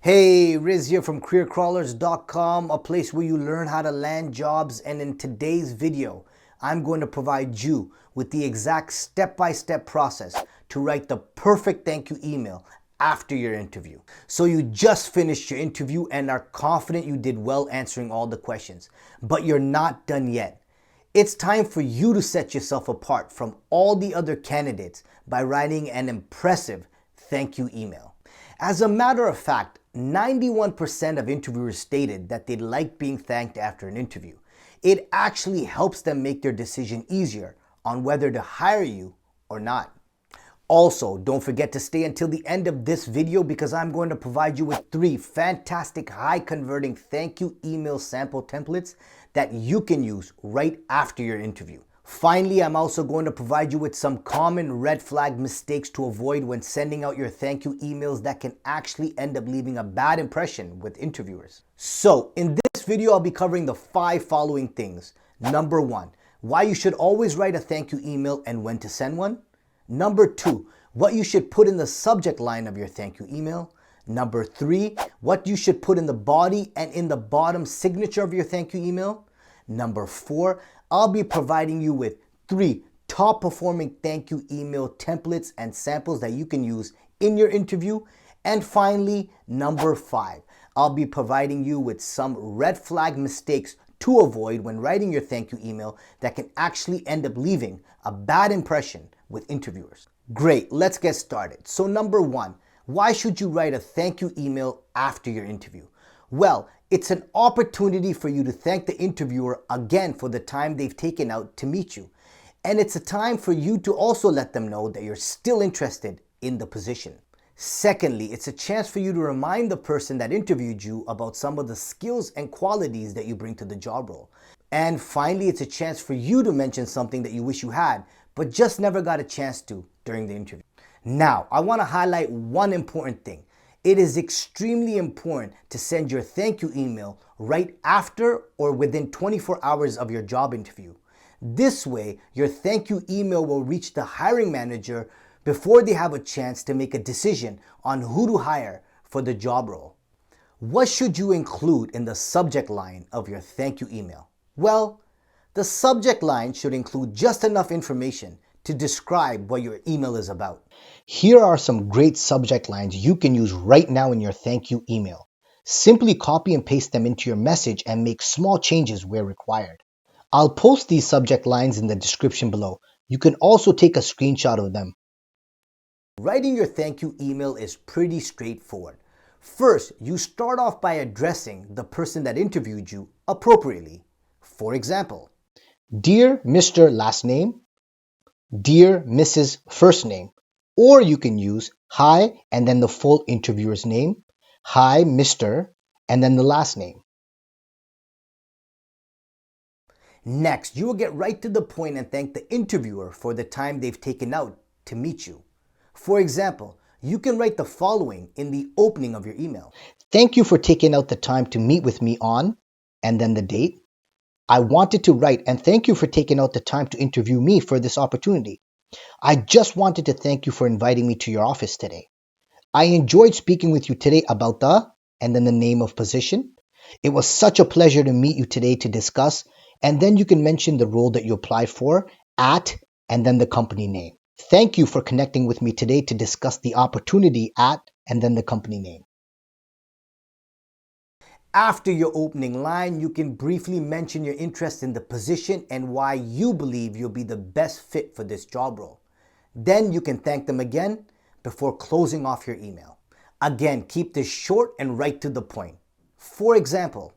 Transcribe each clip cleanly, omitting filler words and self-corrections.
Hey, Riz here from careercrawlers.com, a place where you learn how to land jobs. And in today's video, I'm going to provide you with the exact step-by-step process to write the perfect thank you email after your interview. So you just finished your interview and are confident you did well answering all the questions, but you're not done yet. It's time for you to set yourself apart from all the other candidates by writing an impressive thank you email. As a matter of fact, 91% of interviewers stated that they like being thanked after an interview. It actually helps them make their decision easier on whether to hire you or not. Also, don't forget to stay until the end of this video because I'm going to provide you with 3 fantastic high-converting thank you email sample templates that you can use right after your interview. Finally, I'm also going to provide you with some common red flag mistakes to avoid when sending out your thank you emails that can actually end up leaving a bad impression with interviewers. So, in this video, I'll be covering the 5 following things. Number 1, why you should always write a thank you email and when to send one. Number 2, what you should put in the subject line of your thank you email. Number 3, what you should put in the body and in the bottom signature of your thank you email. Number 4, I'll be providing you with 3 top performing thank you email templates and samples that you can use in your interview. And finally, number 5, I'll be providing you with some red flag mistakes to avoid when writing your thank you email that can actually end up leaving a bad impression with interviewers. Great, let's get started. So number 1, why should you write a thank you email after your interview? Well, it's an opportunity for you to thank the interviewer again for the time they've taken out to meet you. And it's a time for you to also let them know that you're still interested in the position. Secondly, it's a chance for you to remind the person that interviewed you about some of the skills and qualities that you bring to the job role. And finally, it's a chance for you to mention something that you wish you had, but just never got a chance to during the interview. Now, I want to highlight one important thing. It is extremely important to send your thank you email right after or within 24 hours of your job interview. This way, your thank you email will reach the hiring manager before they have a chance to make a decision on who to hire for the job role. What should you include in the subject line of your thank you email? Well, the subject line should include just enough information to describe what your email is about. Here are some great subject lines you can use right now in your thank you email. Simply copy and paste them into your message and make small changes where required. I'll post these subject lines in the description below. You can also take a screenshot of them. Writing your thank you email is pretty straightforward. First, you start off by addressing the person that interviewed you appropriately. For example, Dear Mr. Last Name, Dear Mrs. First Name, or you can use Hi and then the full interviewer's name, Hi Mr. and then the last name. Next, you will get right to the point and thank the interviewer for the time they've taken out to meet you. For example, you can write the following in the opening of your email. Thank you for taking out the time to meet with me on, and then the date. I wanted to write and thank you for taking out the time to interview me for this opportunity. I just wanted to thank you for inviting me to your office today. I enjoyed speaking with you today about and then the name of position. It was such a pleasure to meet you today to discuss, and then you can mention the role that you applied for at, and then the company name. Thank you for connecting with me today to discuss the opportunity at, and then the company name. After your opening line, you can briefly mention your interest in the position and why you believe you'll be the best fit for this job role. Then you can thank them again before closing off your email. Again, keep this short and right to the point. For example,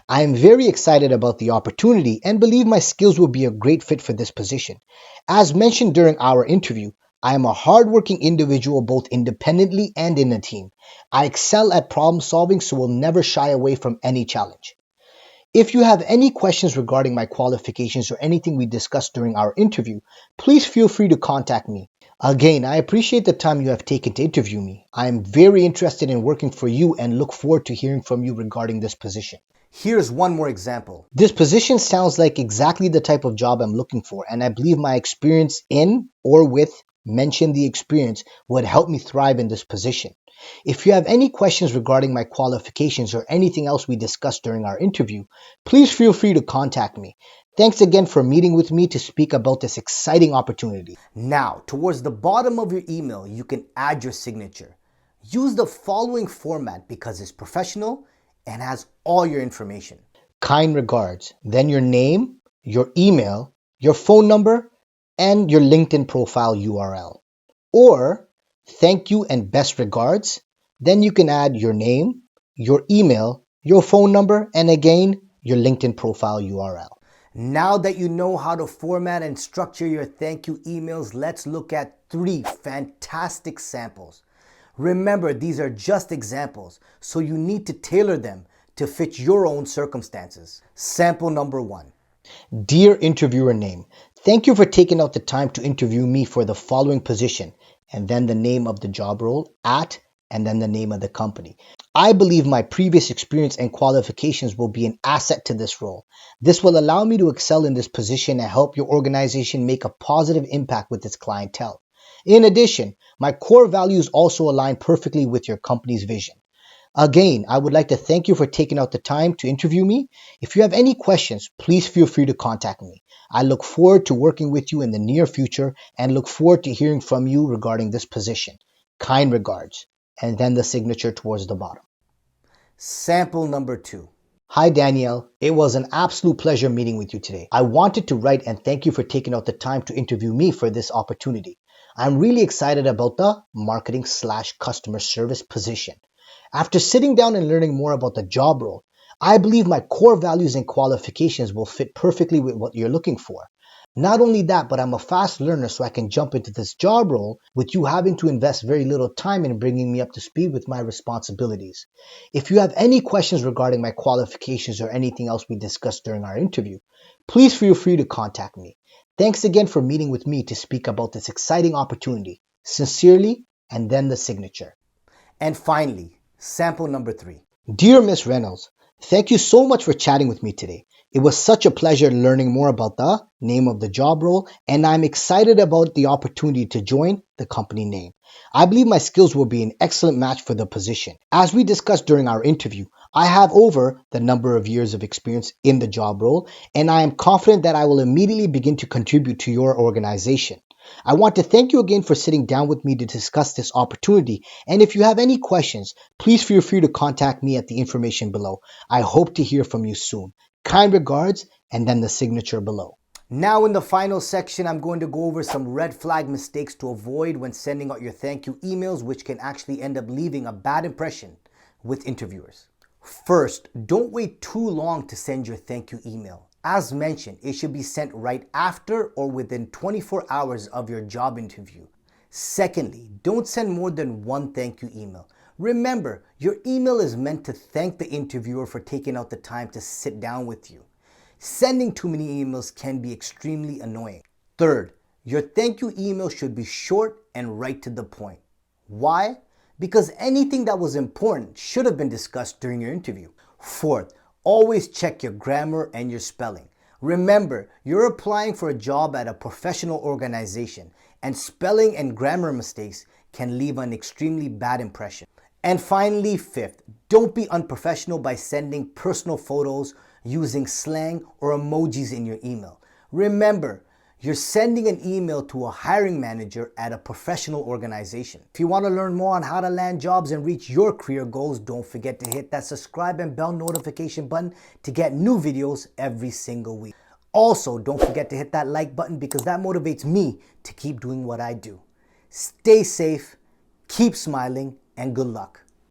I am very excited about the opportunity and believe my skills will be a great fit for this position. As mentioned during our interview, I am a hardworking individual both independently and in a team. I excel at problem solving, so will never shy away from any challenge. If you have any questions regarding my qualifications or anything we discussed during our interview, please feel free to contact me. Again, I appreciate the time you have taken to interview me. I am very interested in working for you and look forward to hearing from you regarding this position. Here's one more example. This position sounds like exactly the type of job I'm looking for, and I believe my experience in or with mention the experience would help me thrive in this position. If you have any questions regarding my qualifications or anything else we discussed during our interview, please feel free to contact me. Thanks again for meeting with me to speak about this exciting opportunity. Now, towards the bottom of your email, you can add your signature. Use the following format because it's professional and has all your information. Kind regards, then your name, your email, your phone number, and your LinkedIn profile URL. Or thank you and best regards, then you can add your name, your email, your phone number, and again, your LinkedIn profile URL. Now that you know how to format and structure your thank you emails, let's look at 3 fantastic samples. Remember, these are just examples, so you need to tailor them to fit your own circumstances. Sample number 1. Dear interviewer name, thank you for taking out the time to interview me for the following position, and then the name of the job role, at, and then the name of the company. I believe my previous experience and qualifications will be an asset to this role. This will allow me to excel in this position and help your organization make a positive impact with its clientele. In addition, my core values also align perfectly with your company's vision. Again, I would like to thank you for taking out the time to interview me. If you have any questions, please feel free to contact me. I look forward to working with you in the near future and look forward to hearing from you regarding this position. Kind regards. And then the signature towards the bottom. Sample number 2. Hi Danielle, it was an absolute pleasure meeting with you today. I wanted to write and thank you for taking out the time to interview me for this opportunity. I'm really excited about the marketing/customer service position. After sitting down and learning more about the job role, I believe my core values and qualifications will fit perfectly with what you're looking for. Not only that, but I'm a fast learner, so I can jump into this job role with you having to invest very little time in bringing me up to speed with my responsibilities. If you have any questions regarding my qualifications or anything else we discussed during our interview, please feel free to contact me. Thanks again for meeting with me to speak about this exciting opportunity. Sincerely, and then the signature. And finally, sample number 3. Dear Miss Reynolds, thank you so much for chatting with me today. It was such a pleasure learning more about the name of the job role, and I'm excited about the opportunity to join the company name. I believe my skills will be an excellent match for the position. As we discussed during our interview, I have over the number of years of experience in the job role, and I am confident that I will immediately begin to contribute to your organization. I want to thank you again for sitting down with me to discuss this opportunity, and if you have any questions, please feel free to contact me at the information below. I hope to hear from you soon. Kind regards, and then the signature below. Now in the final section, I'm going to go over some red flag mistakes to avoid when sending out your thank you emails, which can actually end up leaving a bad impression with interviewers. First, don't wait too long to send your thank you email. As mentioned, it should be sent right after or within 24 hours of your job interview. Secondly, don't send more than one thank you email. Remember, your email is meant to thank the interviewer for taking out the time to sit down with you. Sending too many emails can be extremely annoying. Third, your thank you email should be short and right to the point. Why? Because anything that was important should have been discussed during your interview. Fourth, always check your grammar and your spelling. Remember, you're applying for a job at a professional organization, and spelling and grammar mistakes can leave an extremely bad impression. And finally, fifth, don't be unprofessional by sending personal photos, using slang or emojis in your email. Remember, you're sending an email to a hiring manager at a professional organization. If you want to learn more on how to land jobs and reach your career goals, don't forget to hit that subscribe and bell notification button to get new videos every single week. Also, don't forget to hit that like button because that motivates me to keep doing what I do. Stay safe, keep smiling, and good luck.